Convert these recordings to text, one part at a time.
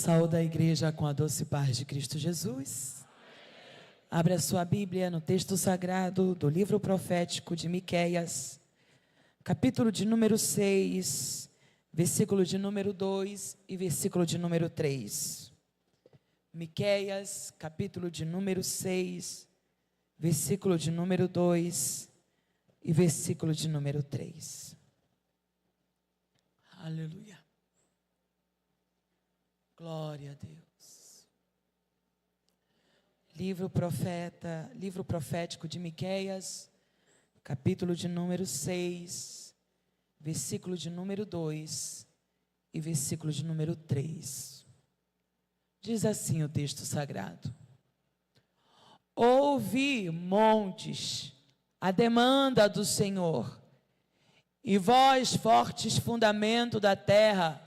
Saúde a igreja com a doce paz de Cristo Jesus. Abra a sua Bíblia no texto sagrado do livro profético de Miqueias, capítulo de número 6, versículo de número 2 e versículo de número 3. Miqueias, capítulo de número 6, versículo de número 2 e versículo de número 3. Aleluia. Glória a Deus. Livro profético de Miqueias, capítulo de número 6, versículo de número 2 e versículo de número 3. Diz assim o texto sagrado: Ouvi, montes, a demanda do Senhor, e vós, fortes fundamento da terra,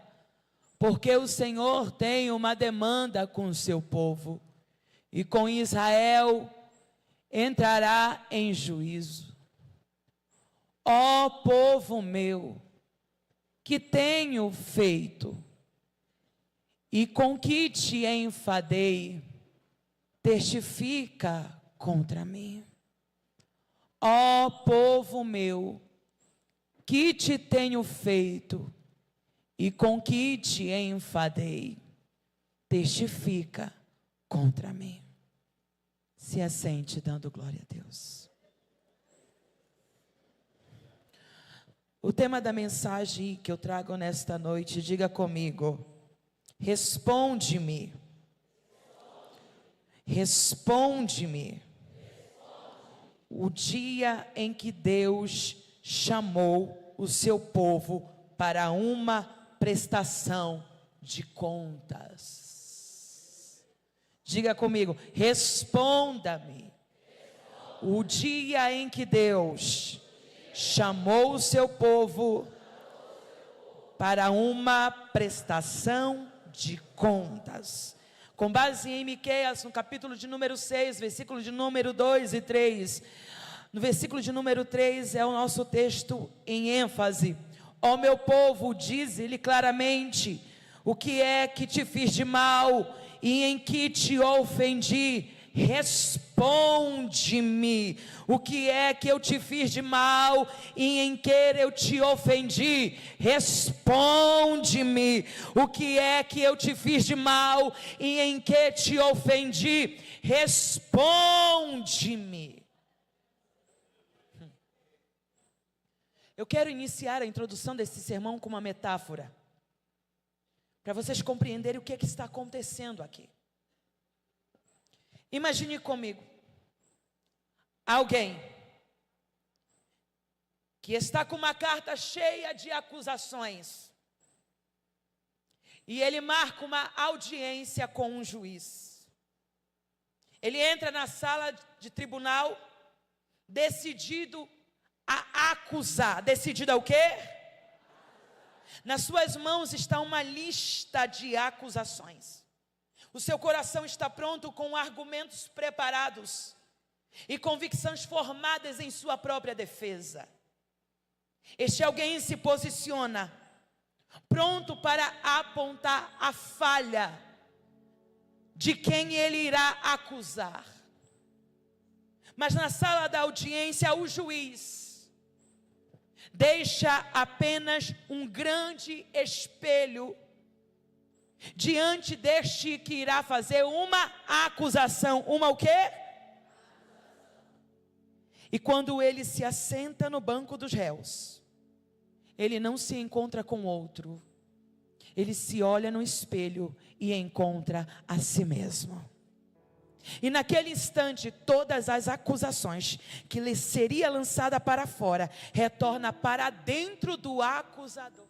porque o Senhor tem uma demanda com o seu povo, e com Israel entrará em juízo. Ó povo meu, que tenho feito, e com que te enfadei, testifica contra mim. Ó povo meu, que te tenho feito, e com que te enfadei, testifica contra mim. Se assente dando glória a Deus. O tema da mensagem que eu trago nesta noite, diga comigo: responde-me. Responde-me. O dia em que Deus chamou o seu povo para uma prestação de contas. Diga comigo: responda-me. O dia em que Deus chamou o seu povo para uma prestação de contas. Com base em Miqueias, no capítulo de número 6, versículo de número 2 e 3. No versículo de número 3 é o nosso texto em ênfase. Ó meu povo, dize-lhe claramente, o que é que te fiz de mal e em que te ofendi? Responde-me, o que é que eu te fiz de mal e em que eu te ofendi? Responde-me, o que é que eu te fiz de mal e em que te ofendi? Responde-me. Eu quero iniciar a introdução desse sermão com uma metáfora, para vocês compreenderem o que está acontecendo aqui. Imagine comigo, alguém que está com uma carta cheia de acusações, e ele marca uma audiência com um juiz. Ele entra na sala de tribunal, decidido a acusar. Decidido a o quê? Nas suas mãos está uma lista de acusações. O seu coração está pronto com argumentos preparados e convicções formadas em sua própria defesa. Este alguém se posiciona pronto para apontar a falha de quem ele irá acusar. Mas na sala da audiência, o juiz deixa apenas um grande espelho diante deste que irá fazer uma acusação. Uma o quê? E quando ele se assenta no banco dos réus, ele não se encontra com outro. Ele se olha no espelho e encontra a si mesmo. E naquele instante, todas as acusações que lhe seria lançada para fora, retorna para dentro do acusador.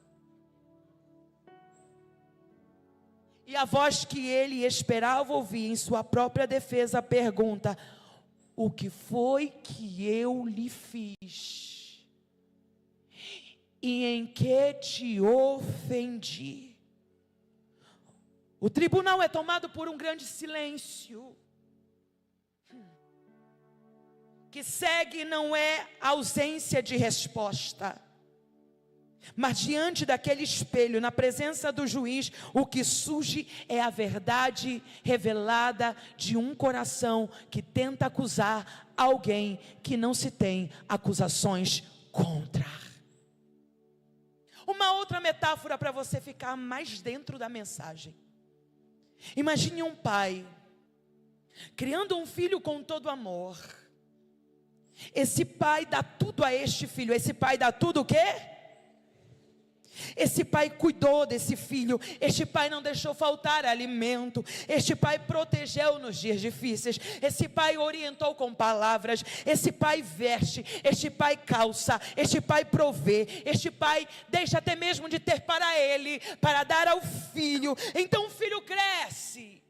E a voz que ele esperava ouvir em sua própria defesa pergunta: o que foi que eu lhe fiz? E em que te ofendi? O tribunal é tomado por um grande silêncio. Que segue não é ausência de resposta, Mas diante daquele espelho, na presença do juiz, o que surge é a verdade revelada de um coração que tenta acusar alguém que não se tem acusações contra. Uma outra metáfora para você ficar mais dentro da mensagem. Imagine um pai criando um filho com todo amor. Esse pai dá tudo a este filho. Esse pai dá tudo o quê? Esse pai cuidou desse filho. Este pai não deixou faltar alimento. Este pai protegeu nos dias difíceis. Esse pai orientou com palavras. Esse pai veste. Este pai calça. Este pai provê. Este pai deixa até mesmo de ter para ele, para dar ao filho. Então o filho cresce.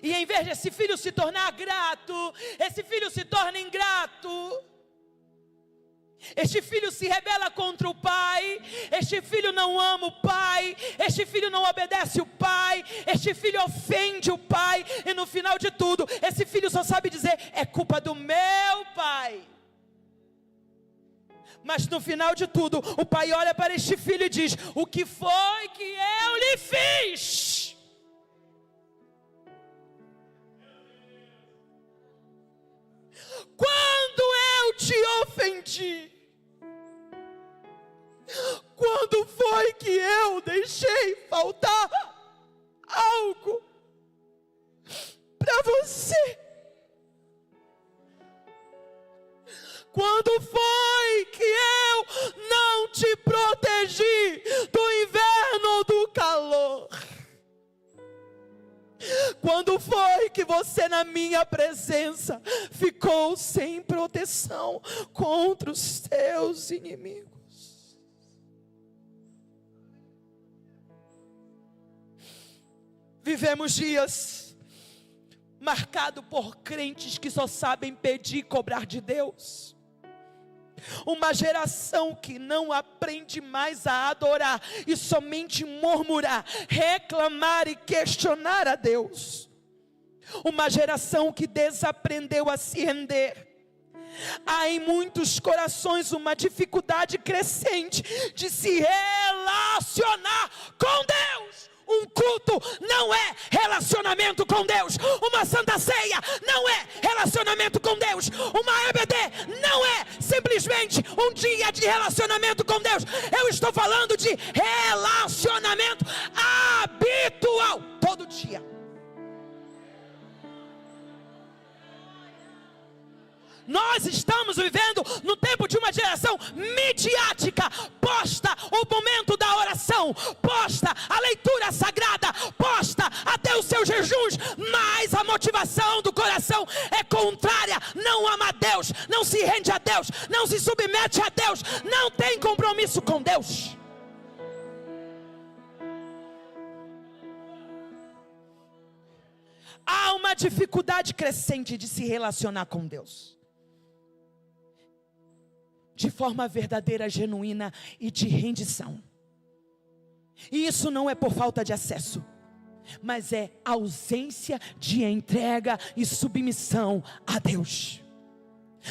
E em vez desse filho se tornar grato, esse filho se torna ingrato. Este filho se rebela contra o pai. Este filho não ama o pai. Este filho não obedece o pai. Este filho ofende o pai. E no final de tudo, esse filho só sabe dizer: é culpa do meu pai. Mas no final de tudo, o pai olha para este filho e diz: o que foi que eu lhe fiz? Quando eu te ofendi? Quando foi que eu deixei faltar algo para você? Quando foi que eu não te protegi do inverno ou do calor? Quando foi que você na minha presença ficou sem proteção contra os teus inimigos? Vivemos dias marcados por crentes que só sabem pedir e cobrar de Deus. Uma geração que não aprende mais a adorar e somente murmurar, reclamar e questionar a Deus. Uma geração que desaprendeu a se render. Há em muitos corações uma dificuldade crescente de se relacionar com Deus. Um culto não é relacionamento com Deus. Uma santa ceia não é relacionamento com Deus. Uma EBD não é simplesmente um dia de relacionamento com Deus. Eu estou falando de relacionamento habitual, todo dia. Nós estamos vivendo no tempo de uma geração midiática. Posta o momento da oração, posta a leitura sagrada, posta até os seus jejuns, mas a motivação do coração é contrária. Não ama a Deus, não se rende a Deus, não se submete a Deus, não tem compromisso com Deus. Há uma dificuldade crescente de se relacionar com Deus de forma verdadeira, genuína e de rendição. E isso não é por falta de acesso, mas é ausência de entrega e submissão a Deus.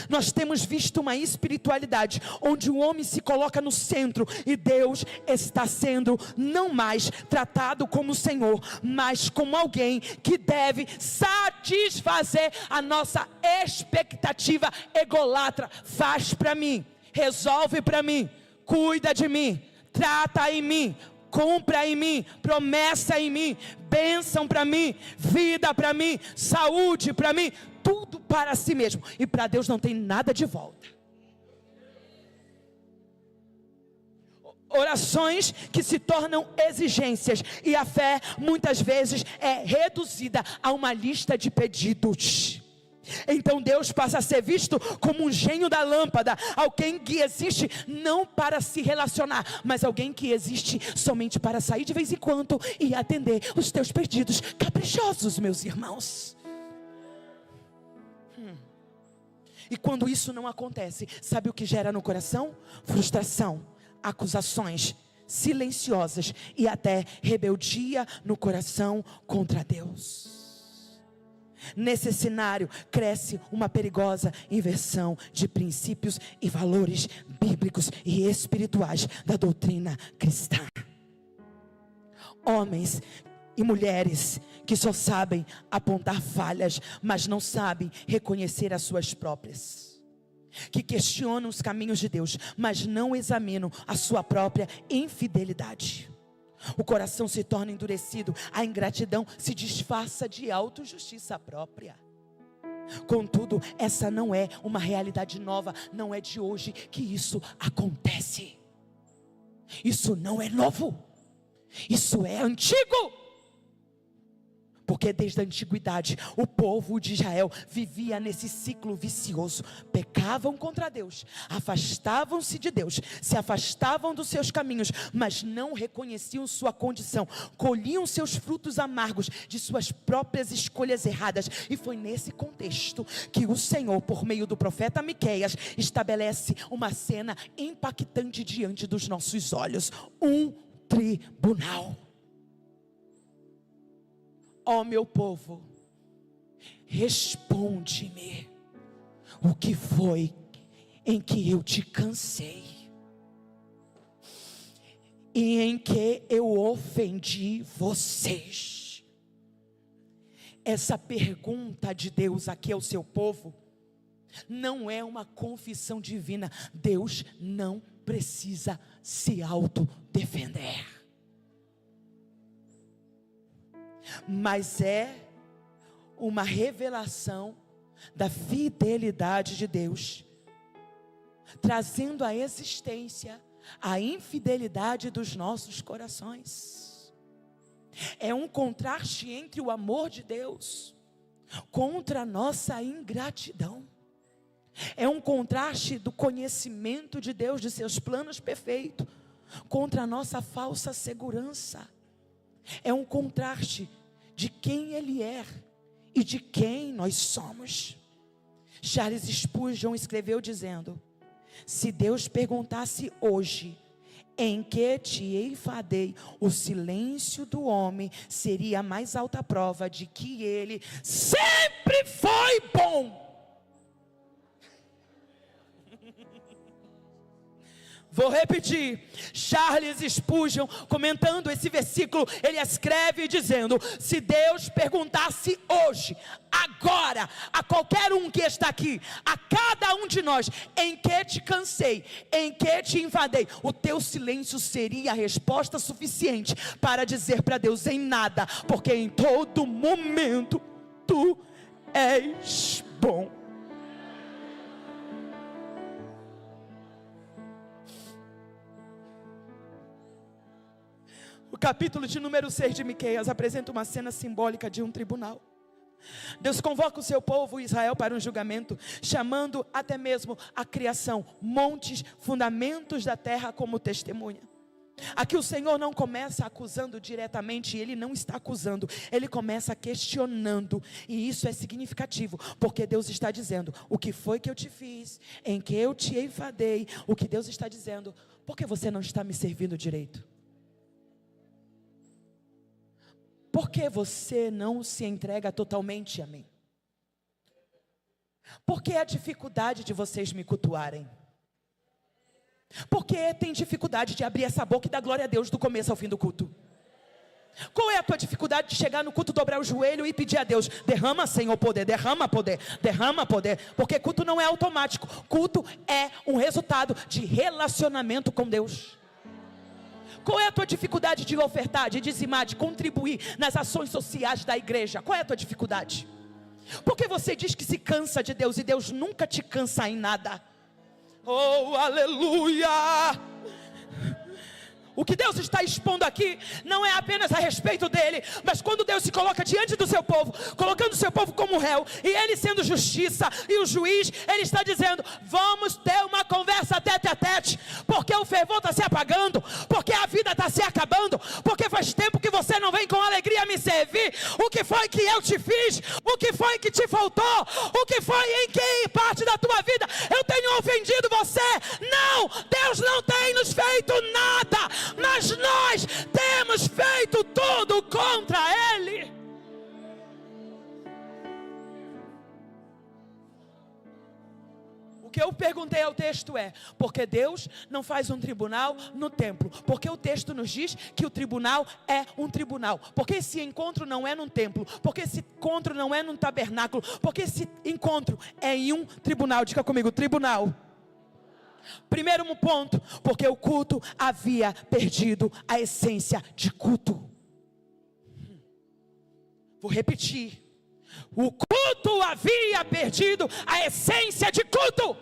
Nós temos visto uma espiritualidade onde o homem se coloca no centro e Deus está sendo não mais tratado como Senhor, mas como alguém que deve satisfazer a nossa expectativa ególatra. Faz para mim, resolve para mim, cuida de mim, trata em mim, compra em mim, promessa em mim, bênção para mim, vida para mim, saúde para mim, tudo para si mesmo. E para Deus não tem nada de volta. Orações que se tornam exigências, e a fé muitas vezes é reduzida a uma lista de pedidos. Então Deus passa a ser visto como um gênio da lâmpada, alguém que existe não para se relacionar, mas alguém que existe somente para sair de vez em quando e atender os teus pedidos caprichosos, meus irmãos. E quando isso não acontece, sabe o que gera no coração? Frustração, acusações silenciosas e até rebeldia no coração contra Deus. Nesse cenário, cresce uma perigosa inversão de princípios e valores bíblicos e espirituais da doutrina cristã. Homens e mulheres que só sabem apontar falhas, mas não sabem reconhecer as suas próprias. Que questionam os caminhos de Deus, mas não examinam a sua própria infidelidade. O coração se torna endurecido, a ingratidão se disfarça de autojustiça própria. Contudo, essa não é uma realidade nova, não é de hoje que isso acontece. Isso não é novo, isso é antigo. Porque desde a antiguidade, o povo de Israel vivia nesse ciclo vicioso. Pecavam contra Deus, afastavam-se de Deus, se afastavam dos seus caminhos, mas não reconheciam sua condição. Colhiam seus frutos amargos de suas próprias escolhas erradas. E foi nesse contexto que o Senhor, por meio do profeta Miqueias, estabelece uma cena impactante diante dos nossos olhos. Um tribunal. Ó meu povo, responde-me, o que foi em que eu te cansei, e em que eu ofendi vocês? Essa pergunta de Deus aqui ao seu povo, não é uma confissão divina. Deus não precisa se autodefender. Mas é uma revelação da fidelidade de Deus, trazendo à existência a infidelidade dos nossos corações. É um contraste entre o amor de Deus contra a nossa ingratidão. É um contraste do conhecimento de Deus, de seus planos perfeitos, contra a nossa falsa segurança. É um contraste de quem Ele é e de quem nós somos. Charles Spurgeon escreveu dizendo: se Deus perguntasse hoje, em que te enfadei, o silêncio do homem seria a mais alta prova de que Ele sempre foi bom. Vou repetir, Charles Spurgeon, comentando esse versículo, ele escreve dizendo: se Deus perguntasse hoje, agora, a qualquer um que está aqui, a cada um de nós, em que te cansei, em que te enfadei, o teu silêncio seria a resposta suficiente para dizer para Deus: em nada, porque em todo momento tu és bom. O capítulo de número 6 de Miqueias apresenta uma cena simbólica de um tribunal. Deus convoca o seu povo Israel para um julgamento, chamando até mesmo a criação, montes, fundamentos da terra como testemunha. Aqui o Senhor não começa acusando diretamente, Ele não está acusando, Ele começa questionando, e isso é significativo, porque Deus está dizendo: o que foi que eu te fiz, em que eu te enfadei? O que Deus está dizendo: por que você não está me servindo direito? Por que você não se entrega totalmente a mim? Por que a dificuldade de vocês me cultuarem? Por que tem dificuldade de abrir essa boca e dar glória a Deus do começo ao fim do culto? Qual é a tua dificuldade de chegar no culto, dobrar o joelho e pedir a Deus: derrama, Senhor, poder, derrama poder, derrama poder? Porque culto não é automático, culto é um resultado de relacionamento com Deus. Qual é a tua dificuldade de ofertar, de dizimar, de contribuir nas ações sociais da igreja? Qual é a tua dificuldade? Porque você diz que se cansa de Deus e Deus nunca te cansa em nada. Oh, aleluia! O que Deus está expondo aqui não é apenas a respeito dele, mas quando Deus se coloca diante do seu povo, colocando o seu povo como réu, e ele sendo justiça e o juiz, ele está dizendo: vamos ter uma conversa tete a tete, porque o fervor está se apagando, porque a vida está se acabando, porque faz tempo que você não vem com alegria me servir. O que foi que eu te fiz? O que foi que te faltou? O que foi em que parte da tua vida eu tenho ofendido você? Não, Deus não tem nos feito nada, mas nós temos feito tudo contra Ele. que eu perguntei ao texto é: porque Deus não faz um tribunal no templo? Porque o texto nos diz que o tribunal é um tribunal. Porque esse encontro não é num templo? Porque esse encontro não é num tabernáculo? Porque esse encontro é em um tribunal. Diga comigo, tribunal. Primeiro ponto, porque o culto havia perdido a essência de culto. Vou repetir. O culto havia perdido a essência de culto.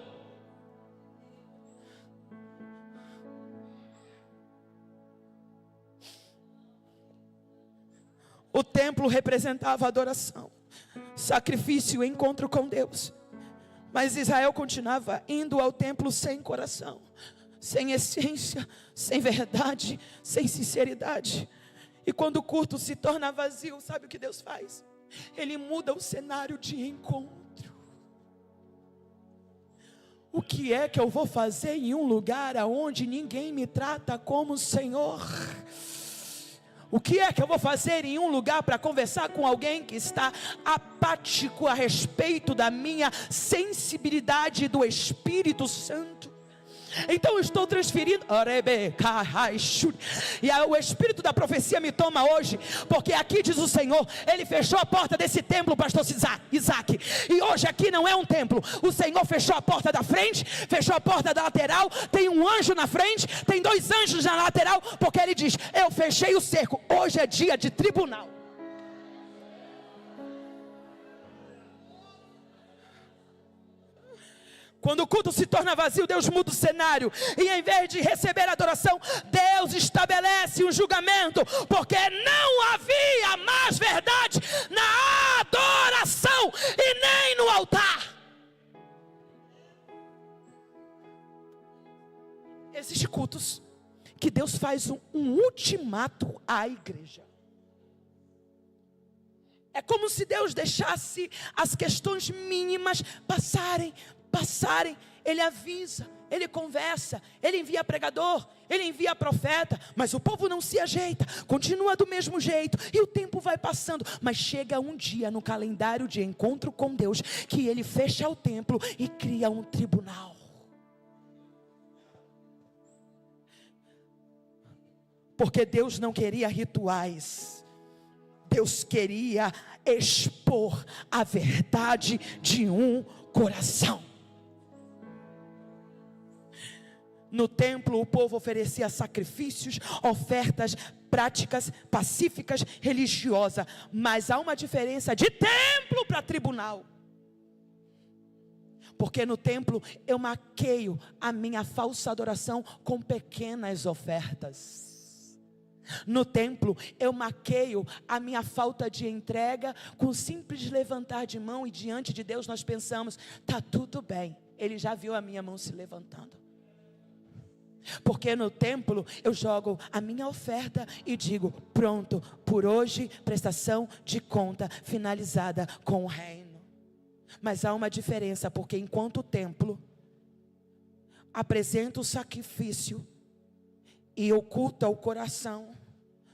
O templo representava adoração, sacrifício e encontro com Deus. Mas Israel continuava indo ao templo sem coração, sem essência, sem verdade, sem sinceridade. E quando o culto se torna vazio, sabe o que Deus faz? Ele muda o cenário de encontro. O que é que eu vou fazer em um lugar onde ninguém me trata como Senhor? O que é que eu vou fazer em um lugar para conversar com alguém que está apático a respeito da minha sensibilidade do Espírito Santo? Então eu estou transferindo, e o Espírito da profecia me toma hoje, porque aqui diz o Senhor, Ele fechou a porta desse templo, pastor Isaac, e hoje aqui não é um templo. O Senhor fechou a porta da frente, fechou a porta da lateral, tem um anjo na frente, tem 2 anjos na lateral, porque Ele diz: eu fechei o cerco. Hoje é dia de tribunal. Quando o culto se torna vazio, Deus muda o cenário. E em vez de receber adoração, Deus estabelece um julgamento. Porque não havia mais verdade na adoração e nem no altar. Existem cultos que Deus faz um ultimato à igreja. É como se Deus deixasse as questões mínimas passarem. Ele avisa, Ele conversa, Ele envia pregador, Ele envia profeta, mas o povo não se ajeita, continua do mesmo jeito, e o tempo vai passando, mas chega um dia no calendário de encontro com Deus, que Ele fecha o templo e cria um tribunal. Porque Deus não queria rituais, Deus queria expor a verdade de um coração. No templo o povo oferecia sacrifícios, ofertas, práticas pacíficas, religiosas. Mas há uma diferença de templo para tribunal. Porque no templo eu maqueio a minha falsa adoração com pequenas ofertas. No templo eu maqueio a minha falta de entrega com simples levantar de mão. E diante de Deus nós pensamos: está tudo bem, Ele já viu a minha mão se levantando. Porque no templo eu jogo a minha oferta e digo: pronto, por hoje prestação de conta finalizada com o reino. Mas há uma diferença, porque enquanto o templo apresenta o sacrifício e oculta o coração,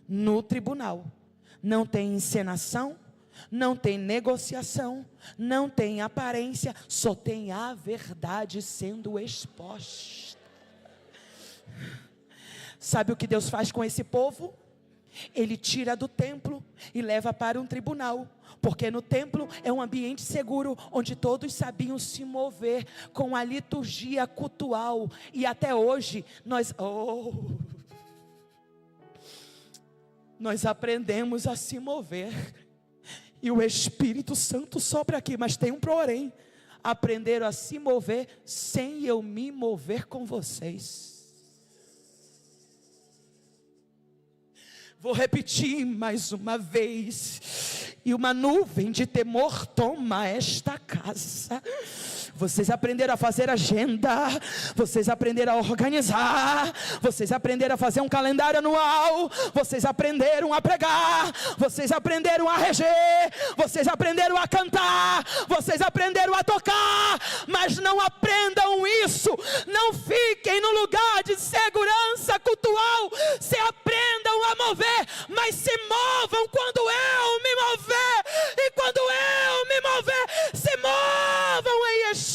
no tribunal não tem encenação, não tem negociação, não tem aparência, só tem a verdade sendo exposta. Sabe o que Deus faz com esse povo? Ele tira do templo e leva para um tribunal. Porque no templo é um ambiente seguro, onde todos sabiam se mover com a liturgia cultual. E até hoje nós aprendemos a se mover. E o Espírito Santo sopra aqui, mas tem um porém: aprenderam a se mover sem eu me mover com vocês. Vou repetir mais uma vez. E uma nuvem de temor toma esta casa. Vocês aprenderam a fazer agenda, vocês aprenderam a organizar, vocês aprenderam a fazer um calendário anual, vocês aprenderam a pregar, vocês aprenderam a reger, vocês aprenderam a cantar, vocês aprenderam a tocar, mas não aprendam isso, não fiquem no lugar de segurança cultural, se aprendam a mover, mas se movam quando eu me mover, e quando eu me mover, se movam em espírito.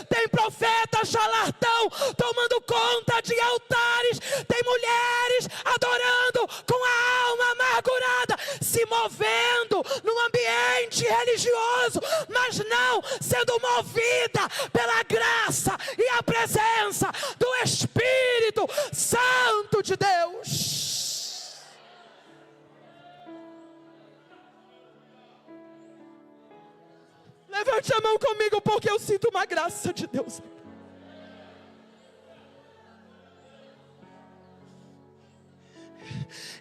tem profeta charlatão tomando conta de altares, tem mulheres adorando com a alma amargurada, se movendo num ambiente religioso, mas não sendo movida pela graça e a presença do Espírito Santo de Deus. Levante a mão comigo, porque eu sinto uma graça de Deus.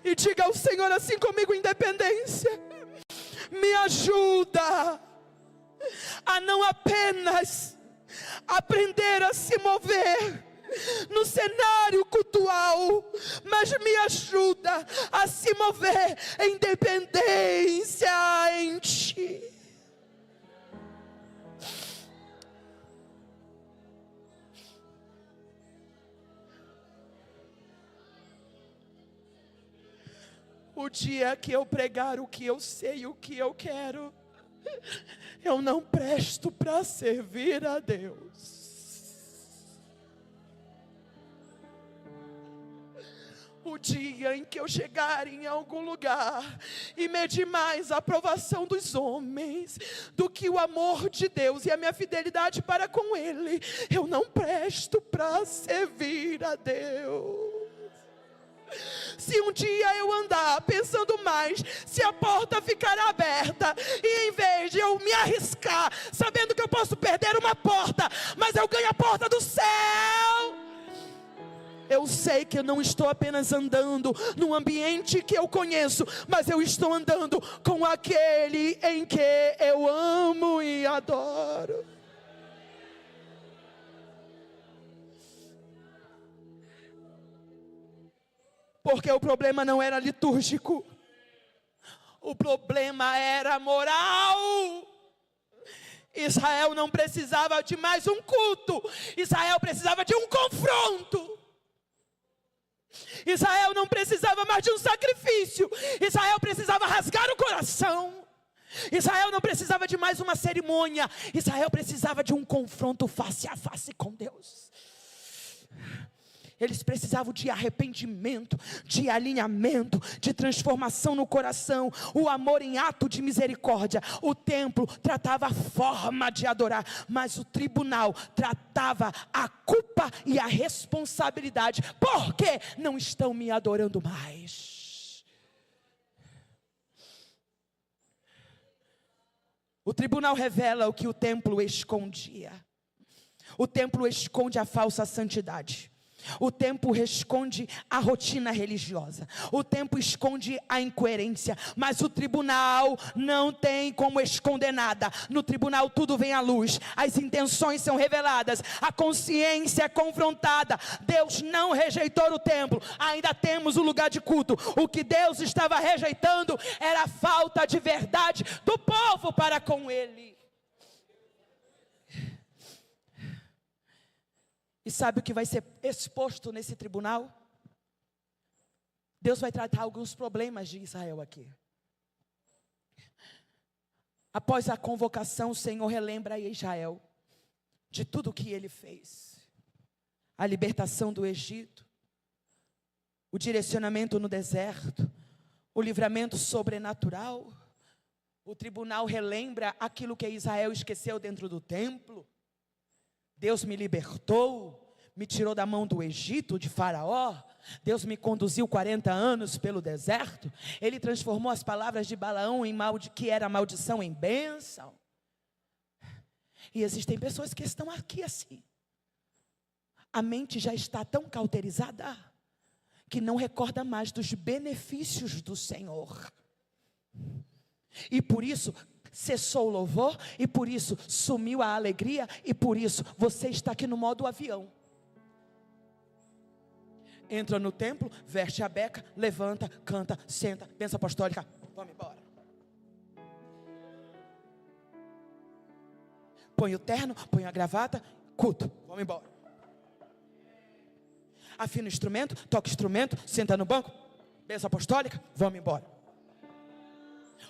E diga ao Senhor assim comigo: independência, me ajuda a não apenas aprender a se mover no cenário cultural, mas me ajuda a se mover em dependência em Ti. O dia que eu pregar o que eu sei, o que eu quero, eu não presto para servir a Deus. O dia em que eu chegar em algum lugar e medir mais a aprovação dos homens do que o amor de Deus e a minha fidelidade para com Ele, eu não presto para servir a Deus. Se um dia eu andar pensando mais se a porta ficar aberta, e em vez de eu me arriscar, sabendo que eu posso perder uma porta, mas eu ganho a porta do céu, eu sei que eu não estou apenas andando num ambiente que eu conheço, mas eu estou andando com aquele em que eu amo e adoro. Porque o problema não era litúrgico, o problema era moral. Israel não precisava de mais um culto, Israel precisava de um confronto. Israel não precisava mais de um sacrifício, Israel precisava rasgar o coração. Israel não precisava de mais uma cerimônia, Israel precisava de um confronto face a face com Deus. Eles precisavam de arrependimento, de alinhamento, de transformação no coração, o amor em ato de misericórdia. O templo tratava a forma de adorar, mas o tribunal tratava a culpa e a responsabilidade. Por que não estão me adorando mais? O tribunal revela o que o templo escondia. O templo esconde a falsa santidade. O templo esconde a rotina religiosa. O templo esconde a incoerência. Mas o tribunal não tem como esconder nada. No tribunal tudo vem à luz. As intenções são reveladas. A consciência é confrontada. Deus não rejeitou o templo. Ainda temos o lugar de culto. O que Deus estava rejeitando era a falta de verdade do povo para com Ele. E sabe o que vai ser exposto nesse tribunal? Deus vai tratar alguns problemas de Israel aqui. Após a convocação, o Senhor relembra a Israel de tudo o que ele fez. A libertação do Egito, o direcionamento no deserto, o livramento sobrenatural. O tribunal relembra aquilo que Israel esqueceu dentro do templo. Deus me libertou, me tirou da mão do Egito, de Faraó. Deus me conduziu 40 anos pelo deserto. Ele transformou as palavras de Balaão que era maldição em bênção. E existem pessoas que estão aqui assim. A mente já está tão cauterizada que não recorda mais dos benefícios do Senhor. E por isso cessou o louvor, e por isso sumiu a alegria, e por isso você está aqui no modo avião. Entra no templo, veste a beca, levanta, canta, senta, bênção apostólica, vamos embora. Põe o terno, põe a gravata, culto, vamos embora. Afina o instrumento, toca o instrumento, senta no banco, bênção apostólica, vamos embora.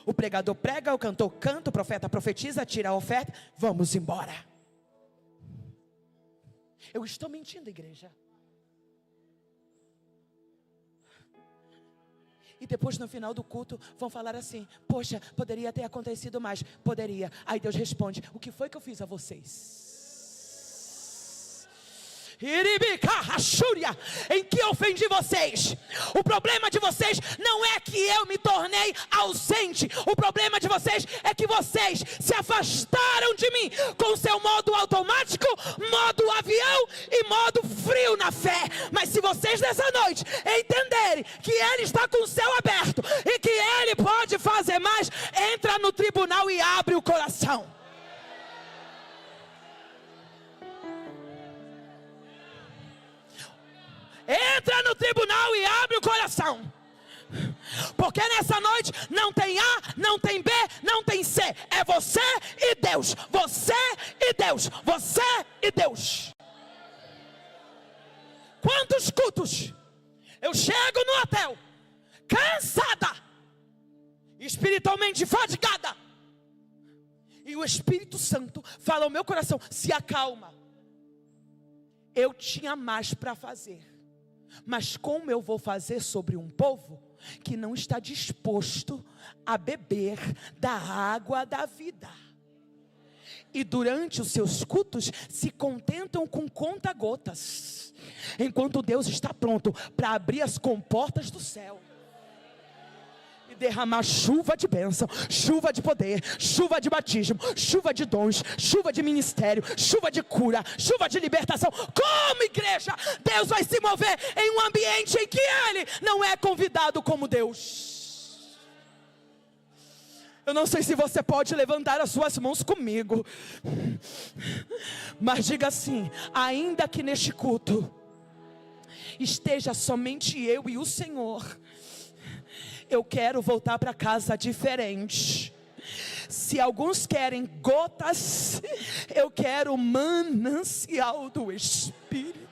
O pregador prega, o cantor canta, o profeta profetiza, tira a oferta, vamos embora. Eu estou mentindo, igreja? E depois no final do culto vão falar assim: poxa, poderia ter acontecido mais. Poderia. Aí Deus responde: o que foi que eu fiz a vocês? Em que eu ofendi vocês? O problema de vocês não é que eu me tornei ausente. O problema de vocês é que vocês se afastaram de mim com seu modo automático, modo avião e modo frio na fé. Mas se vocês nessa noite entenderem que Ele está com o céu aberto e que Ele pode fazer mais, entra no tribunal e abre o coração. Entra no tribunal e abre o coração. Porque nessa noite não tem A, não tem B, não tem C. É você e Deus. Você e Deus. Você e Deus. Quantos cultos eu chego no hotel cansada, espiritualmente fadigada, e o Espírito Santo fala ao meu coração: se acalma. Eu tinha mais para fazer, mas como eu vou fazer sobre um povo que não está disposto a beber da água da vida? E durante os seus cultos se contentam com conta-gotas, enquanto Deus está pronto para abrir as comportas do céu e derramar chuva de bênção, chuva de poder, chuva de batismo, chuva de dons, chuva de ministério, chuva de cura, chuva de libertação. Como igreja, Deus vai se mover em um ambiente em que Ele não é convidado como Deus. Eu não sei se você pode levantar as suas mãos comigo, mas diga assim: ainda que neste culto esteja somente eu e o Senhor, eu quero voltar para casa diferente. Se alguns querem gotas, eu quero manancial do Espírito.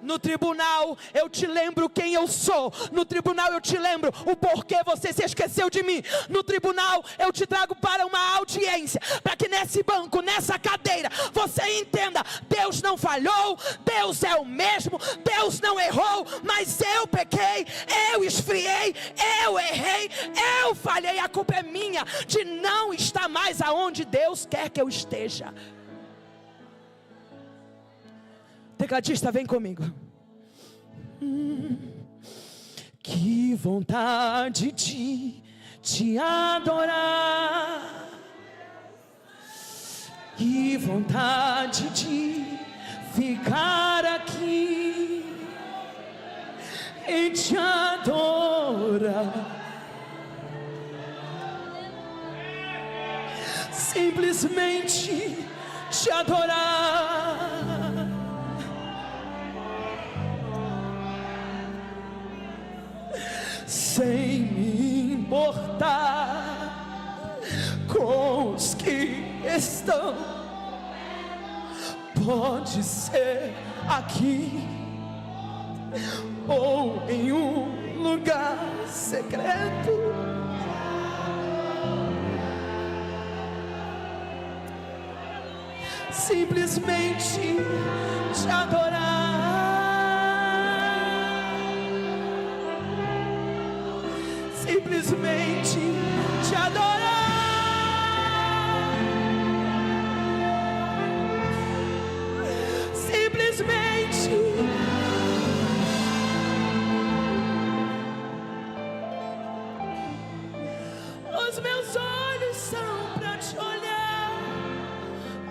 No tribunal eu te lembro quem eu sou. No tribunal eu te lembro o porquê você se esqueceu de mim. No tribunal eu te trago para uma audiência, para que nesse banco, nessa cadeira, você entenda: Deus não falhou, Deus é o mesmo, Deus não errou, mas eu pequei, eu esfriei, eu errei, eu falhei. A culpa é minha de não estar mais aonde Deus quer que eu esteja. Tecladista, vem comigo. Que vontade de te adorar, que vontade de ficar aqui e te adorar, simplesmente te adorar. Sem me importar com os que estão, pode ser aqui ou em um lugar secreto. Simplesmente te adorar. Simplesmente te adorar, simplesmente. Os meus olhos são para te olhar,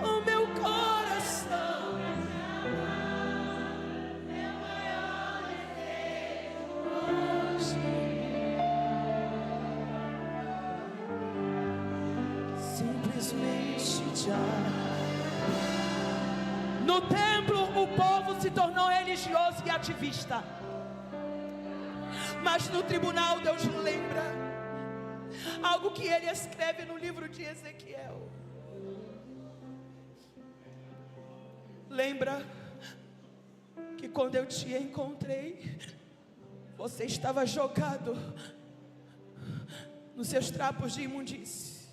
o meu coração. Meu maior desejo hoje. No templo o povo se tornou religioso e ativista, mas no tribunal Deus lembra algo que Ele escreve no livro de Ezequiel. Lembra que quando eu te encontrei, você estava jogado nos seus trapos de imundície,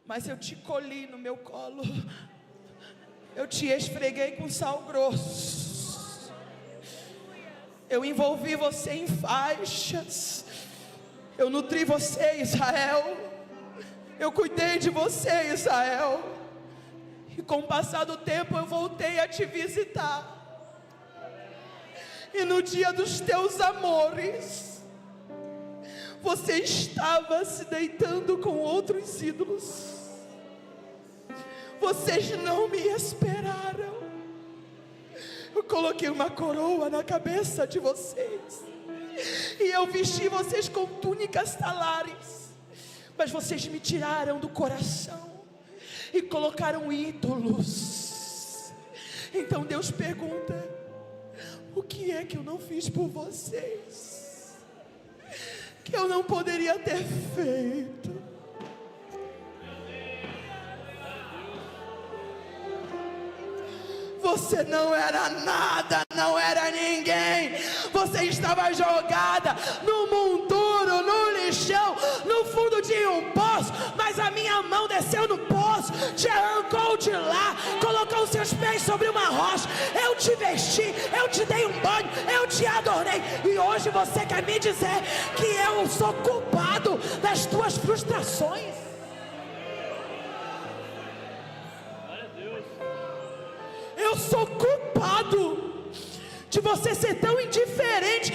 mas eu te colhi no meu colo, eu te esfreguei com sal grosso, eu envolvi você em faixas, eu nutri você, Israel, eu cuidei de você, Israel. E com o passar do tempo eu voltei a te visitar. E no dia dos teus amores, você estava se deitando com outros ídolos. Vocês não me esperaram. Eu coloquei uma coroa na cabeça de vocês. E eu vesti vocês com túnicas talares. Mas vocês me tiraram do coração e colocaram ídolos. Então Deus pergunta: o que é que eu não fiz por vocês, que eu não poderia ter feito? Você não era nada, não era ninguém. Você estava jogada no monturo, no lixão, no fundo de um poço. Mas a minha mão desceu no poço, te arrancou de lá, colocou os seus pés sobre uma rocha. Eu te vesti, eu te dei um banho, eu te adorei. E hoje você quer me dizer que eu sou culpado das tuas frustrações? Eu sou culpado de você ser tão indiferente.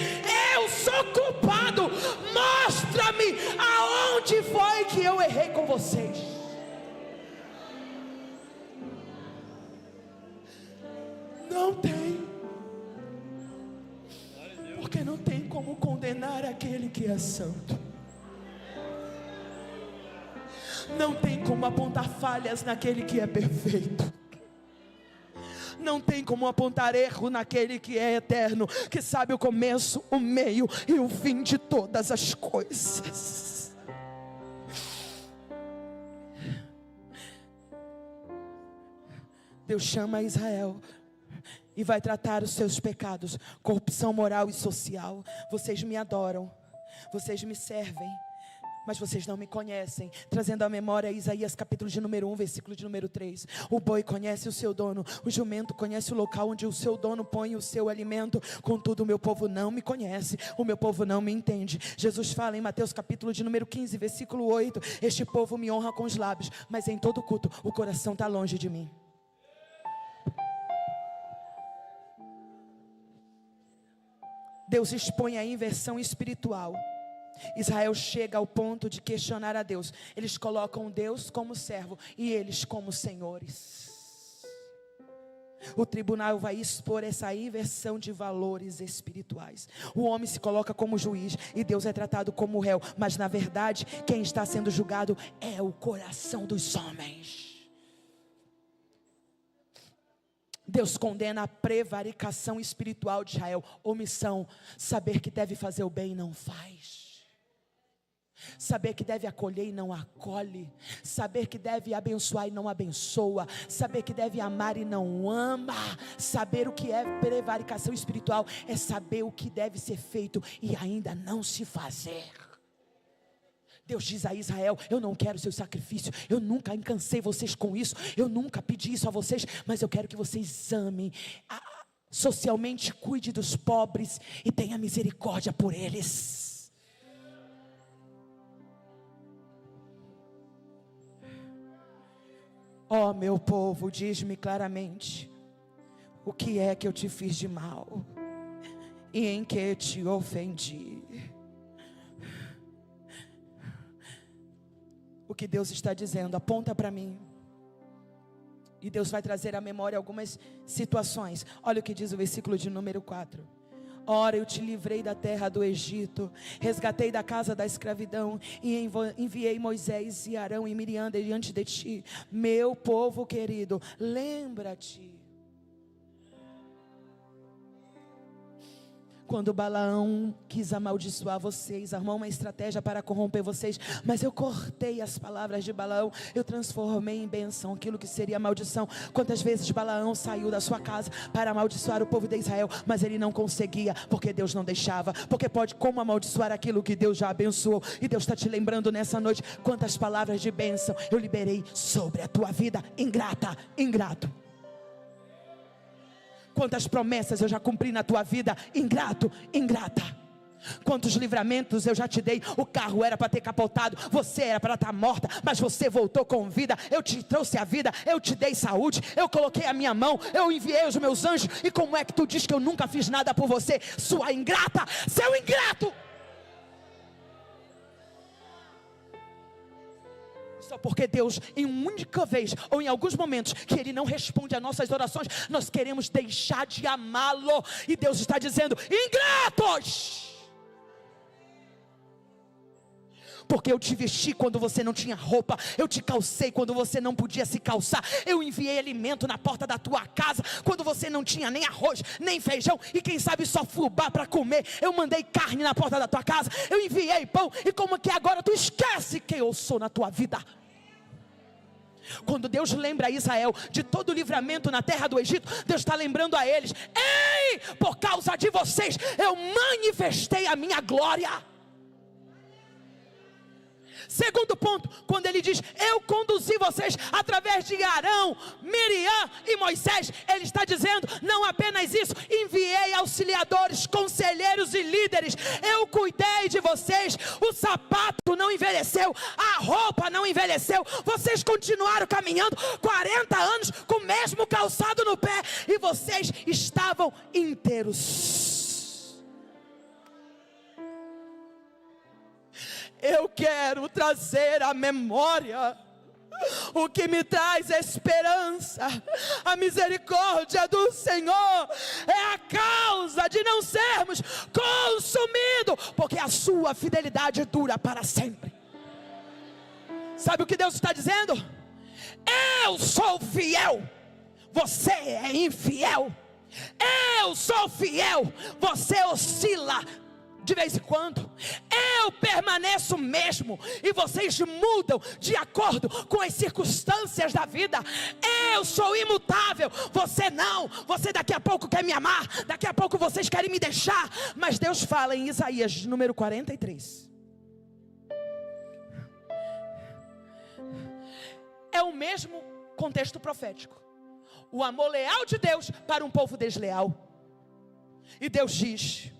Eu sou culpado. Mostra-me aonde foi que eu errei com vocês. Não tem, porque não tem como condenar aquele que é santo. Não tem como apontar falhas naquele que é perfeito. Não tem como apontar erro naquele que é eterno, que sabe o começo, o meio e o fim de todas as coisas. Deus chama Israel e vai tratar os seus pecados, corrupção moral e social. Vocês me adoram, vocês me servem, mas vocês não me conhecem. Trazendo à memória Isaías capítulo de número 1, versículo de número 3. O boi conhece o seu dono, o jumento conhece o local onde o seu dono põe o seu alimento. Contudo o meu povo não me conhece, o meu povo não me entende. Jesus fala em Mateus capítulo de número 15, versículo 8. Este povo me honra com os lábios, mas em todo culto o coração está longe de mim. Deus expõe a inversão espiritual. Israel chega ao ponto de questionar a Deus. Eles colocam Deus como servo e eles como senhores. O tribunal vai expor essa inversão de valores espirituais. O homem se coloca como juiz e Deus é tratado como réu, mas na verdade quem está sendo julgado é o coração dos homens. Deus condena a prevaricação espiritual de Israel. Omissão, saber que deve fazer o bem e não faz. Saber que deve acolher e não acolhe. Saber que deve abençoar e não abençoa. Saber que deve amar e não ama. Saber o que é prevaricação espiritual é saber o que deve ser feito e ainda não se fazer. Deus diz a Israel: eu não quero seu sacrifício, eu nunca alcancei vocês com isso, eu nunca pedi isso a vocês, mas eu quero que vocês amem, socialmente cuide dos pobres e tenha misericórdia por eles. Ó meu povo, diz-me claramente, o que é que eu te fiz de mal e em que te ofendi? O que Deus está dizendo, aponta para mim. E Deus vai trazer à memória algumas situações. Olha o que diz o versículo de número 4. Ora, eu te livrei da terra do Egito, resgatei da casa da escravidão, e enviei Moisés e Arão e Miriam diante de ti. Meu povo querido, lembra-te. Quando Balaão quis amaldiçoar vocês, armou uma estratégia para corromper vocês, mas eu cortei as palavras de Balaão, eu transformei em bênção aquilo que seria maldição. Quantas vezes Balaão saiu da sua casa para amaldiçoar o povo de Israel, mas ele não conseguia, porque Deus não deixava, porque pode como amaldiçoar aquilo que Deus já abençoou. E Deus está te lembrando nessa noite, quantas palavras de bênção eu liberei sobre a tua vida, ingrata, ingrato. Quantas promessas eu já cumpri na tua vida, ingrato, ingrata. Quantos livramentos eu já te dei. O carro era para ter capotado, você era para estar morta, mas você voltou com vida. Eu te trouxe a vida, eu te dei saúde, eu coloquei a minha mão, eu enviei os meus anjos. E como é que tu diz que eu nunca fiz nada por você, sua ingrata, seu ingrato? Só porque Deus, em uma única vez, ou em alguns momentos, que Ele não responde às nossas orações, nós queremos deixar de amá-lo. E Deus está dizendo, ingratos! Porque eu te vesti quando você não tinha roupa, eu te calcei quando você não podia se calçar, eu enviei alimento na porta da tua casa, quando você não tinha nem arroz, nem feijão, e quem sabe só fubá para comer, eu mandei carne na porta da tua casa, eu enviei pão, e como que agora tu esquece quem eu sou na tua vida? Quando Deus lembra a Israel de todo o livramento na terra do Egito, Deus está lembrando a eles, ei, por causa de vocês, eu manifestei a minha glória. Segundo ponto, quando ele diz, eu conduzi vocês através de Arão, Miriam e Moisés, ele está dizendo, não apenas isso, enviei auxiliadores, conselheiros e líderes, eu cuidei de vocês, o sapato não envelheceu, a roupa não envelheceu, vocês continuaram caminhando 40 anos com o mesmo calçado no pé, e vocês estavam inteiros. Eu quero trazer à memória o que me traz esperança. A misericórdia do Senhor é a causa de não sermos consumidos, porque a sua fidelidade dura para sempre. Sabe o que Deus está dizendo? Eu sou fiel, você é infiel. Eu sou fiel, você oscila de vez em quando. Eu permaneço mesmo, e vocês mudam de acordo com as circunstâncias da vida. Eu sou imutável, você não. Você daqui a pouco quer me amar, daqui a pouco vocês querem me deixar. Mas Deus fala em Isaías número 43. É o mesmo contexto profético. O amor leal de Deus para um povo desleal. E Deus diz,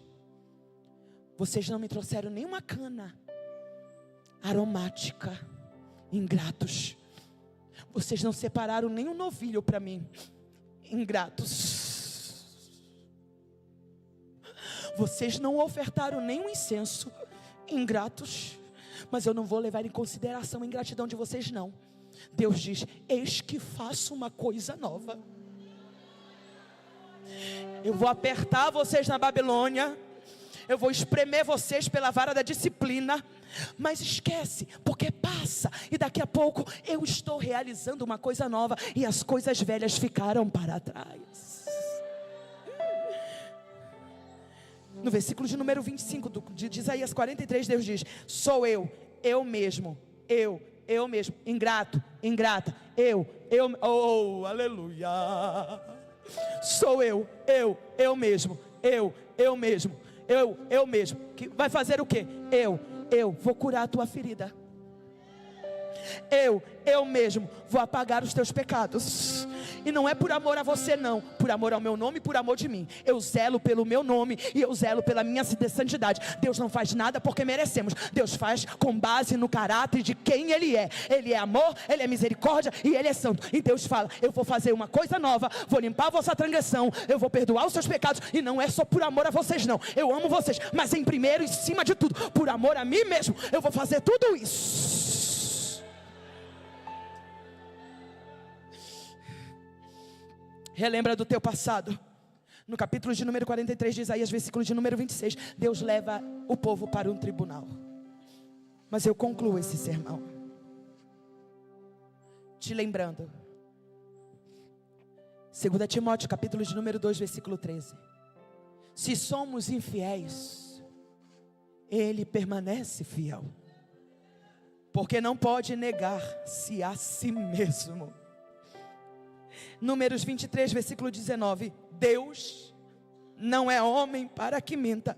vocês não me trouxeram nenhuma cana aromática, ingratos. Vocês não separaram nenhum novilho para mim, ingratos. Vocês não ofertaram nenhum incenso, ingratos. Mas eu não vou levar em consideração a ingratidão de vocês não. Deus diz, eis que faço uma coisa nova. Eu vou apertar vocês na Babilônia, eu vou espremer vocês pela vara da disciplina, mas esquece, porque passa, e daqui a pouco eu estou realizando uma coisa nova, e as coisas velhas ficaram para trás. No versículo de número 25 de Isaías 43, Deus diz, sou eu mesmo, eu mesmo, ingrato, ingrata, oh, aleluia. Sou eu mesmo, eu mesmo, eu mesmo, que vai fazer o quê? Eu vou curar a tua ferida. Eu mesmo vou apagar os teus pecados. E não é por amor a você não, por amor ao meu nome e por amor de mim. Eu zelo pelo meu nome e eu zelo pela minha santidade. Deus não faz nada porque merecemos. Deus faz com base no caráter de quem Ele é. Ele é amor, Ele é misericórdia e Ele é santo. E Deus fala, eu vou fazer uma coisa nova, vou limpar a vossa transgressão, eu vou perdoar os seus pecados. E não é só por amor a vocês não, eu amo vocês, mas em primeiro, em cima de tudo, por amor a mim mesmo, eu vou fazer tudo isso. Relembra do teu passado. No capítulo de número 43 de Isaías, versículo de número 26, Deus leva o povo para um tribunal. Mas eu concluo esse sermão te lembrando 2 Timóteo, capítulo de número 2, versículo 13. Se somos infiéis, Ele permanece fiel, porque não pode negar-se a si mesmo. Números 23, versículo 19. Deus não é homem para que minta,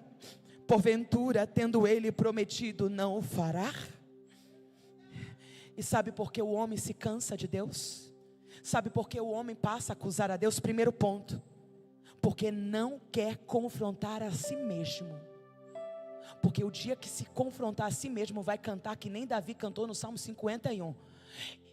porventura, tendo Ele prometido, não o fará? E sabe por que o homem se cansa de Deus? Sabe por que o homem passa a acusar a Deus? Primeiro ponto, porque não quer confrontar a si mesmo. Porque o dia que se confrontar a si mesmo, vai cantar que nem Davi cantou no Salmo 51.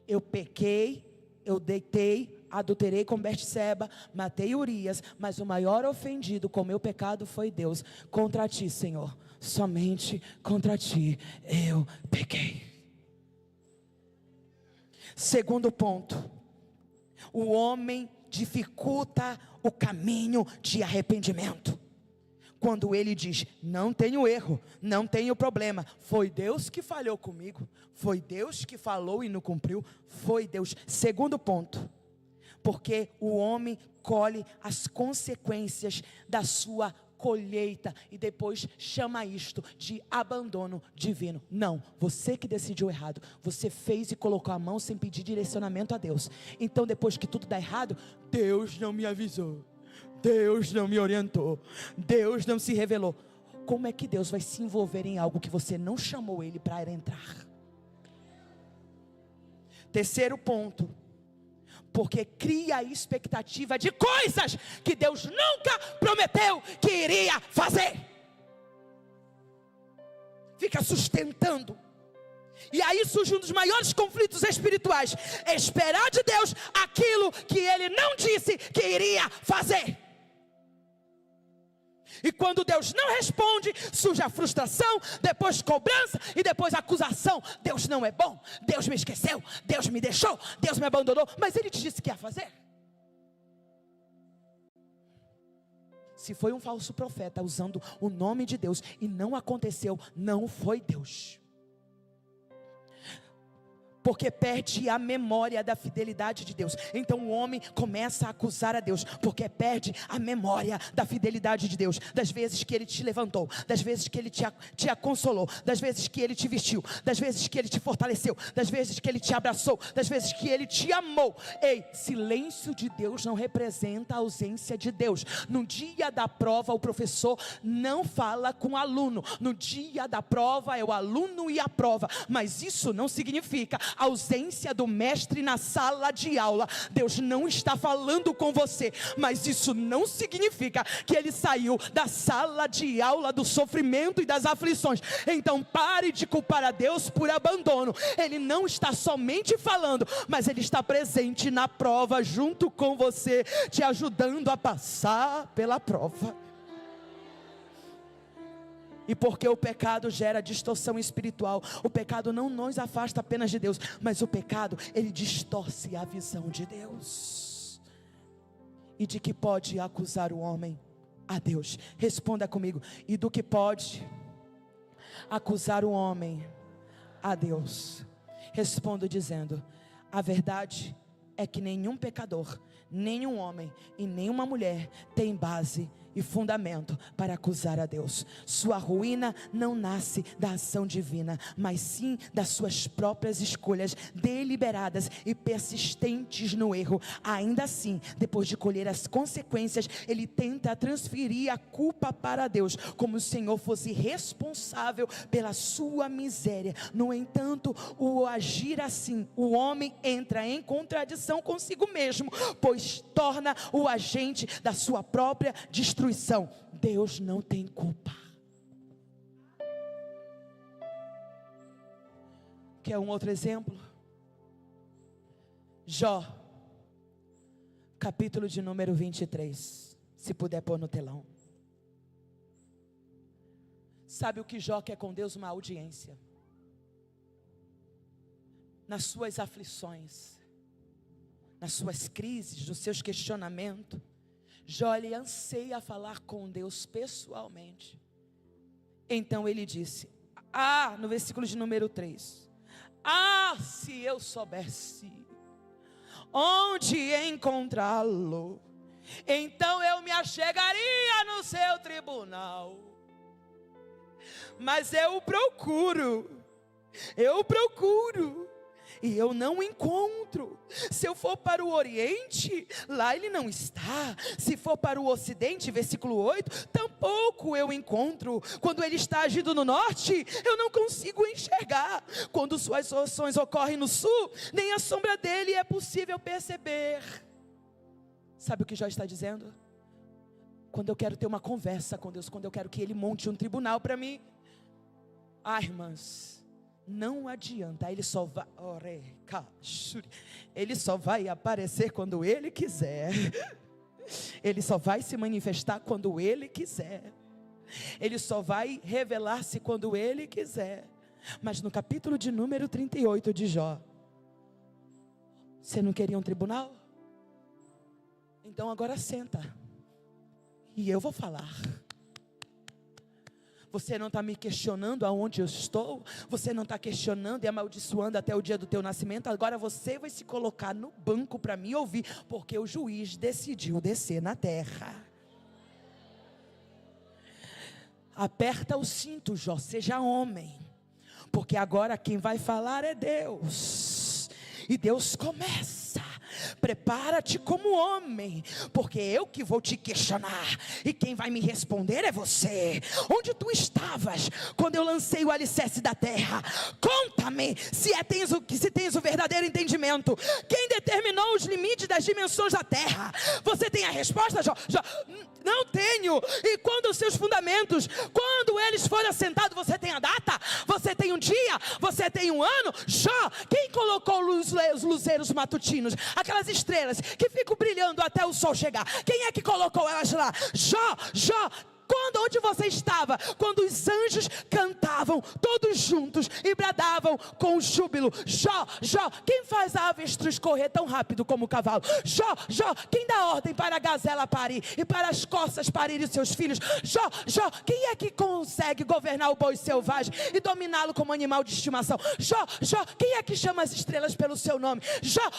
Eu pequei, eu deitei, adulterei com Betseba, matei Urias, mas o maior ofendido com meu pecado foi Deus. Contra ti, Senhor, somente contra ti eu pequei. Segundo ponto, o homem dificulta o caminho de arrependimento. Quando ele diz, não tenho erro, não tenho problema, foi Deus que falhou comigo, foi Deus que falou e não cumpriu, foi Deus. Segundo ponto, porque o homem colhe as consequências da sua colheita e depois chama isto de abandono divino. Não, você que decidiu errado, você fez e colocou a mão sem pedir direcionamento a Deus. Então depois que tudo dá errado, Deus não me avisou, Deus não me orientou, Deus não se revelou. Como é que Deus vai se envolver em algo que você não chamou Ele para entrar? Terceiro ponto, porque cria a expectativa de coisas que Deus nunca prometeu que iria fazer. Fica sustentando. E aí surge um dos maiores conflitos espirituais: esperar de Deus aquilo que Ele não disse que iria fazer. E quando Deus não responde, surge a frustração, depois cobrança e depois acusação. Deus não é bom, Deus me esqueceu, Deus me deixou, Deus me abandonou, mas Ele te disse que ia fazer. Se foi um falso profeta usando o nome de Deus e não aconteceu, não foi Deus. Porque perde a memória da fidelidade de Deus. Então o homem começa a acusar a Deus, porque perde a memória da fidelidade de Deus. Das vezes que Ele te levantou, das vezes que Ele te consolou, das vezes que Ele te vestiu, das vezes que Ele te fortaleceu, das vezes que Ele te abraçou, das vezes que Ele te amou. Ei, silêncio de Deus não representa a ausência de Deus. No dia da prova, o professor não fala com o aluno. No dia da prova é o aluno e a prova. Mas isso não significa a ausência do mestre na sala de aula. Deus não está falando com você, mas isso não significa que Ele saiu da sala de aula do sofrimento e das aflições. Então pare de culpar a Deus por abandono. Ele não está somente falando, mas Ele está presente na prova junto com você, te ajudando a passar pela prova. E porque o pecado gera distorção espiritual, o pecado não nos afasta apenas de Deus, mas o pecado, ele distorce a visão de Deus. E de que pode acusar o homem? A Deus. Responda comigo. E do que pode acusar o homem? A Deus. Respondo dizendo: a verdade é que nenhum pecador, nenhum homem e nenhuma mulher tem base e fundamento para acusar a Deus. Sua ruína não nasce da ação divina, mas sim das suas próprias escolhas deliberadas e persistentes no erro. Ainda assim, depois de colher as consequências, ele tenta transferir a culpa para Deus, como se o Senhor fosse responsável pela sua miséria. No entanto, o agir assim, o homem entra em contradição consigo mesmo, pois torna o agente da sua própria destruição. Deus não tem culpa. Quer um outro exemplo? Jó, capítulo de número 23, se puder pôr no telão. Sabe o que Jó quer com Deus? Uma audiência. Nas suas aflições, nas suas crises, nos seus questionamentos, Jó ele anseia falar com Deus pessoalmente. Então ele disse, no versículo de número 3, se eu soubesse onde encontrá-lo, então eu me achegaria no seu tribunal. Mas eu procuro, e eu não encontro. Se eu for para o Oriente, lá ele não está. Se for para o Ocidente, versículo 8, tampouco eu encontro. Quando ele está agindo no Norte, eu não consigo enxergar. Quando suas ações ocorrem no Sul, nem a sombra dele é possível perceber. Sabe o que Jó está dizendo? Quando eu quero ter uma conversa com Deus, quando eu quero que Ele monte um tribunal para mim, irmãs, não adianta, Ele só vai aparecer quando Ele quiser. Ele só vai se manifestar quando Ele quiser. Ele só vai revelar-se quando Ele quiser. Mas no capítulo de número 38 de Jó, você não queria um tribunal? Então agora senta, e eu vou falar. Você não está me questionando aonde eu estou, você não está questionando e amaldiçoando até o dia do teu nascimento. Agora você vai se colocar no banco para me ouvir, porque o juiz decidiu descer na terra. Aperta o cinto, Jó, seja homem, porque agora quem vai falar é Deus. E Deus começa: prepara-te como homem, porque eu que vou te questionar, e quem vai me responder é você. Onde tu estavas quando eu lancei o alicerce da terra? Conta-me se tens o verdadeiro entendimento. Quem determinou os limites das dimensões da terra? Você tem a resposta, Jó? Não tenho. E quando os seus fundamentos, quando eles forem assentados, você tem a data? Você tem um dia? Você tem um ano? Jó, quem colocou os luzeiros matutinos, aquelas estrelas que ficam brilhando até o sol chegar? Quem é que colocou elas lá? Jó, onde você estava quando os anjos cantavam todos juntos e bradavam com júbilo? Jó, quem faz a avestruz correr tão rápido como o cavalo? Jó, quem dá ordem para a gazela parir e para as corças parirem seus filhos? Jó, quem é que consegue governar o boi selvagem e dominá-lo como animal de estimação? Jó, quem é que chama as estrelas pelo seu nome? Jó,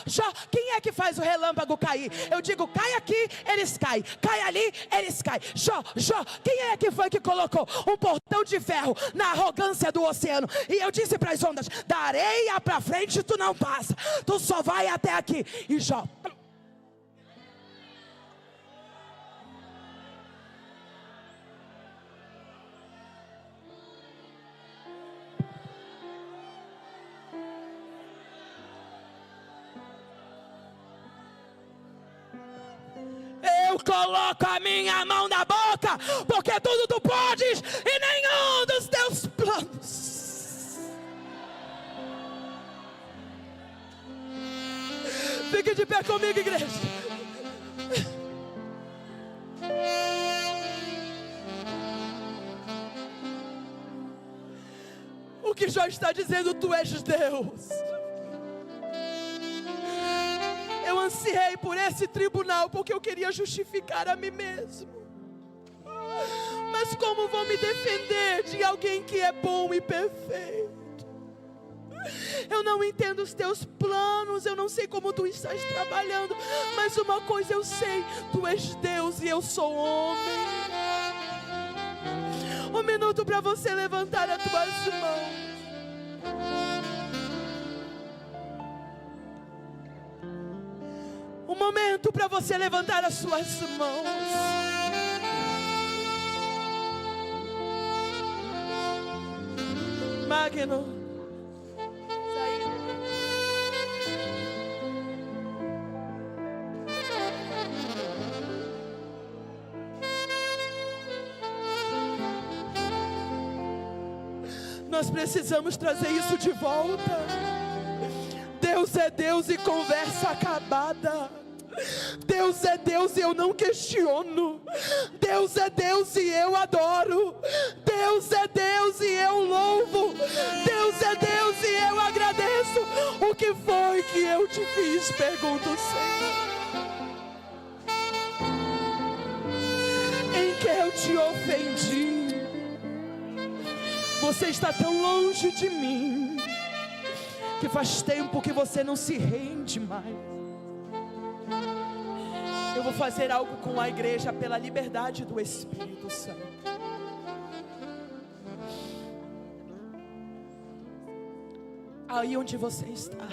quem é que faz o relâmpago cair? Eu digo, cai aqui, eles caem, cai ali, eles caem. Jó, quem é que foi que colocou um portão de ferro na arrogância do oceano? E eu disse para as ondas: da areia para frente tu não passa, tu só vai até aqui. E Jó, eu coloco a minha mão na boca, porque tudo tu podes e nenhum dos teus planos. Fique de pé comigo, igreja. O que Jó está dizendo? Tu és Deus. Eu ansiei por esse tribunal porque eu queria justificar a mim mesmo. Mas como vou me defender de alguém que é bom e perfeito? Eu não entendo os teus planos, eu não sei como tu estás trabalhando, mas uma coisa eu sei: tu és Deus e eu sou homem. Um minuto para você levantar as tuas mãos. Um momento para você levantar as suas mãos. Magno. Nós precisamos trazer isso de volta. Deus é Deus e conversa acabada. Deus é Deus e eu não questiono. Deus é Deus e eu adoro. Deus é Deus e eu louvo. Deus é Deus e eu agradeço. O que foi que eu te fiz? Pergunta o Senhor. Em que eu te ofendi? Você está tão longe de mim que faz tempo que você não se rende mais. Eu vou fazer algo com a igreja pela liberdade do Espírito Santo. Aí onde você está,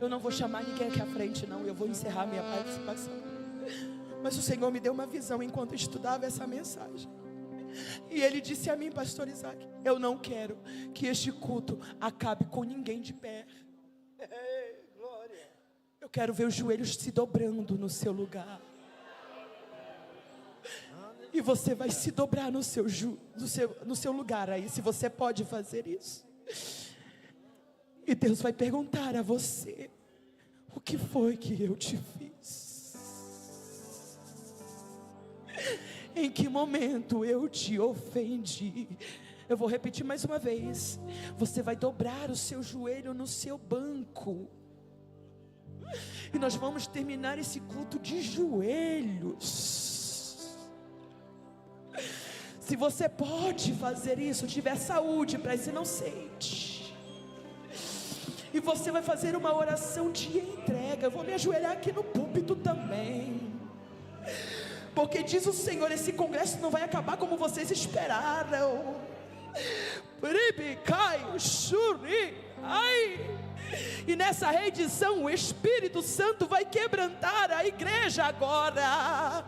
eu não vou chamar ninguém aqui à frente não, eu vou encerrar minha participação. Mas o Senhor me deu uma visão enquanto eu estudava essa mensagem. E Ele disse a mim, pastor Isaac, eu não quero que este culto acabe com ninguém de pé. Eu quero ver os joelhos se dobrando no seu lugar. E você vai se dobrar no seu lugar aí, se você pode fazer isso. E Deus vai perguntar a você: o que foi que eu te fiz? Em que momento eu te ofendi? Eu vou repetir mais uma vez. Você vai dobrar o seu joelho no seu banco. E nós vamos terminar esse culto de joelhos. Se você pode fazer isso, tiver saúde para isso, não sente. E você vai fazer uma oração de entrega. Eu vou me ajoelhar aqui no púlpito também. Porque diz o Senhor, esse congresso não vai acabar como vocês esperaram. E nessa reedição o Espírito Santo vai quebrantar a igreja agora.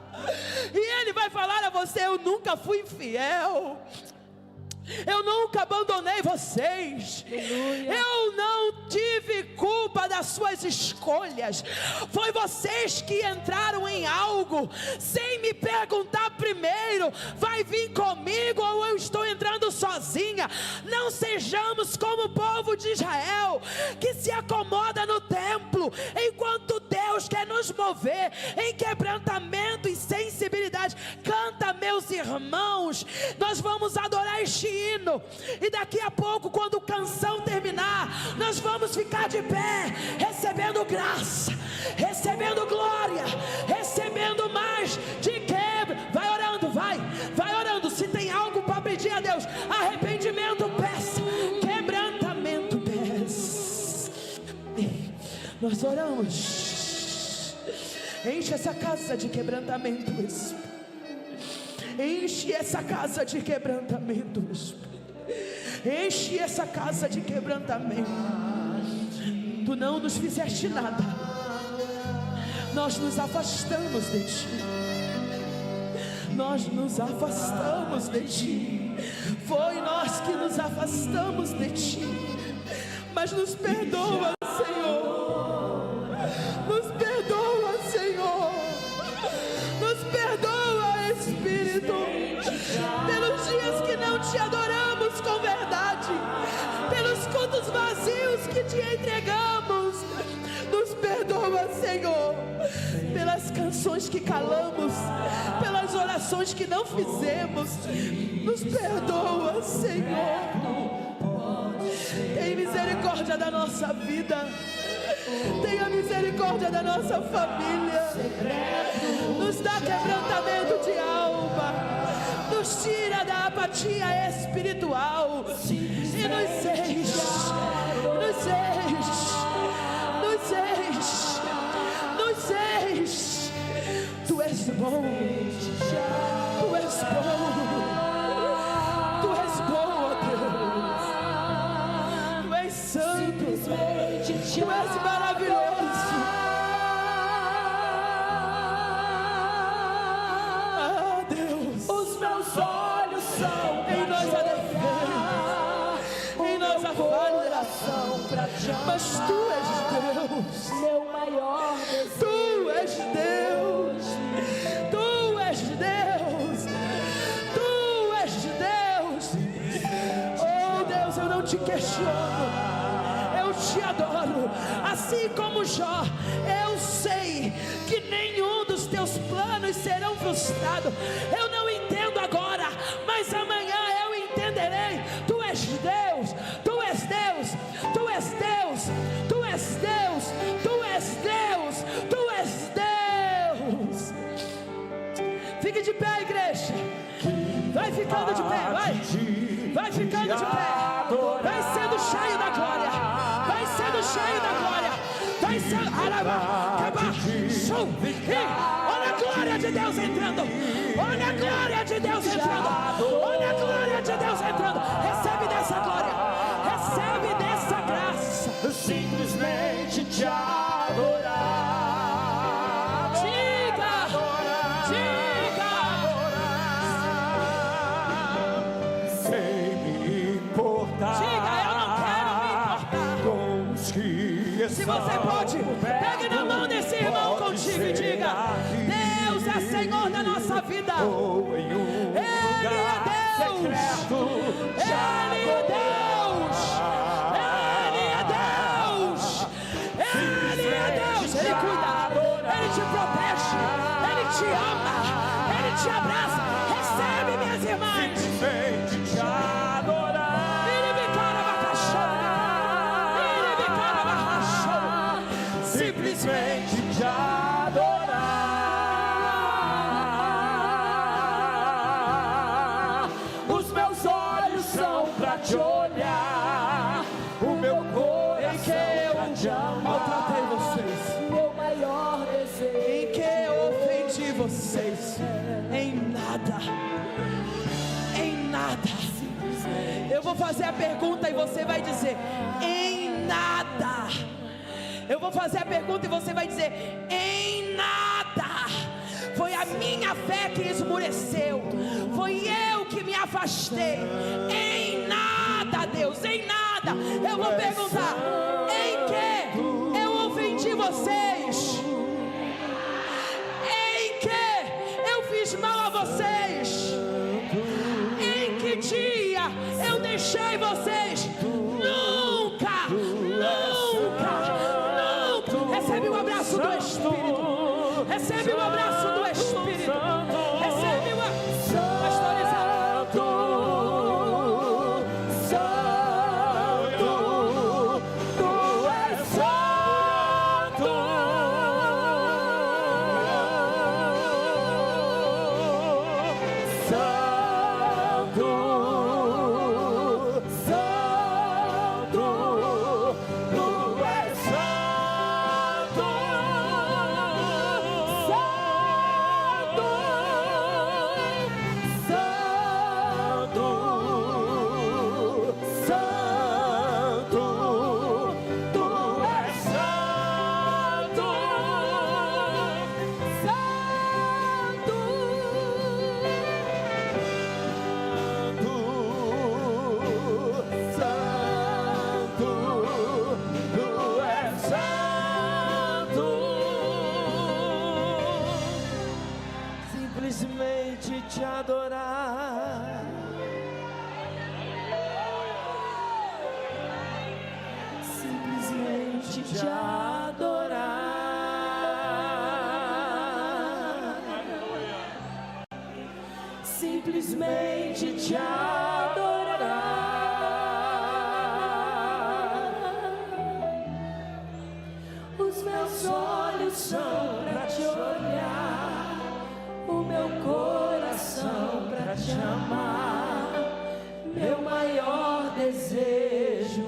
E Ele vai falar a você: eu nunca fui infiel, eu nunca abandonei vocês. Aleluia. Eu não tive culpa das suas escolhas. Foi vocês que entraram em algo sem me perguntar primeiro: vai vir comigo ou eu estou entrando sozinha? Não sejamos como o povo de Israel, que se acomoda no templo, enquanto Deus quer nos mover em quebrantamento e sensibilidade. Canta, meus irmãos, nós vamos adorar este hino, e daqui a pouco, quando a canção terminar, nós vamos ficar de pé, recebendo graça, recebendo glória, recebendo mais de quebra. Vai orando, vai orando. Se tem algo para pedir a Deus, arrependimento, peça. Quebrantamento, peça. Nós oramos. Enche essa casa de quebrantamento, Espírito. Enche essa casa de quebrantamento, Espírito. Enche essa casa de quebrantamento. Tu não nos fizeste nada, nós nos afastamos de Ti. Nós nos afastamos de Ti. Foi nós que nos afastamos de Ti. Mas nos perdoa, Senhor. Nos perdoa, Senhor. Nos perdoa, Espírito, pelos dias que não Te adoramos com verdade, pelos cultos vazios que Te entregamos. Nos perdoa, Senhor, pelas canções que calamos, pelas orações que não fizemos. Nos perdoa, Senhor. Tem misericórdia da nossa vida. Tenha misericórdia da nossa família. Nos dá quebrantamento de alma. Nos tira da apatia espiritual. E nos enche. Nos enche. Nos enche. Nos enche. Tu és bom. Tu és bom. Tu és bom, Deus. Tu és santo. Tu és maravilhoso. Ah, Deus. Os meus olhos são em nós a defesa, em nós a falha, mas Tu és Deus. Meu maior desejo. Tu és Deus. Tu és Deus. Tu és Deus. Oh Deus, eu não Te questiono, eu Te adoro. Assim como Jó, eu sei que nenhum dos Teus planos serão frustrados. Eu não entendo agora, mas amanhã eu entenderei. Tu és Deus, Tu és Deus, Tu és Deus, Tu és Deus, Tu és Deus, Tu és Deus. Fique de pé, igreja. Vai ficando de pé, vai ficando de pé. Vai sendo cheio da glória. Vai sendo cheio da glória. Olha a glória de Deus entrando. Olha a glória de Deus entrando. Olha a glória de Deus entrando. Recebe dessa glória. Recebe dessa graça. Simplesmente te adorar. Diga, diga. Sem me importar. Diga, eu não quero me importar. Com os que Se você pode, pegue na mão desse irmão contigo e diga: Deus é Senhor da nossa vida. Ele é Deus. Ele é Deus. Ele é Deus. Ele é Deus. Ele cuida. Ele te protege. Ele te ama. Ele te abraça. Recebe, minhas irmãs. Simplesmente te adorar. Simplesmente te adorar. Os meus olhos são pra te olhar. O meu coração pra te amar. Maltratei vocês. Meu maior desejo. Em que eu ofendi vocês? Em nada. Em nada. Eu vou fazer a pergunta e você vai dizer: em nada. Eu vou fazer a pergunta e você vai dizer: em nada. Foi a minha fé que esmureceu. Foi eu que me afastei. Em nada, Deus, em nada. Eu vou perguntar: em que eu ofendi vocês? Em que eu fiz mal a vocês? Em que dia eu deixei vocês? Nunca, nunca. Recebe o abraço do Espírito. Recebe o abraço do Espírito. Recebe o pastorizado. Santo, tu és santo. Santo, santo, tu és santo. Simplesmente te adorar. Simplesmente te adorar. Simplesmente te adorar. Os meus olhos são pra te olhar. O meu coração pra te amar, meu maior desejo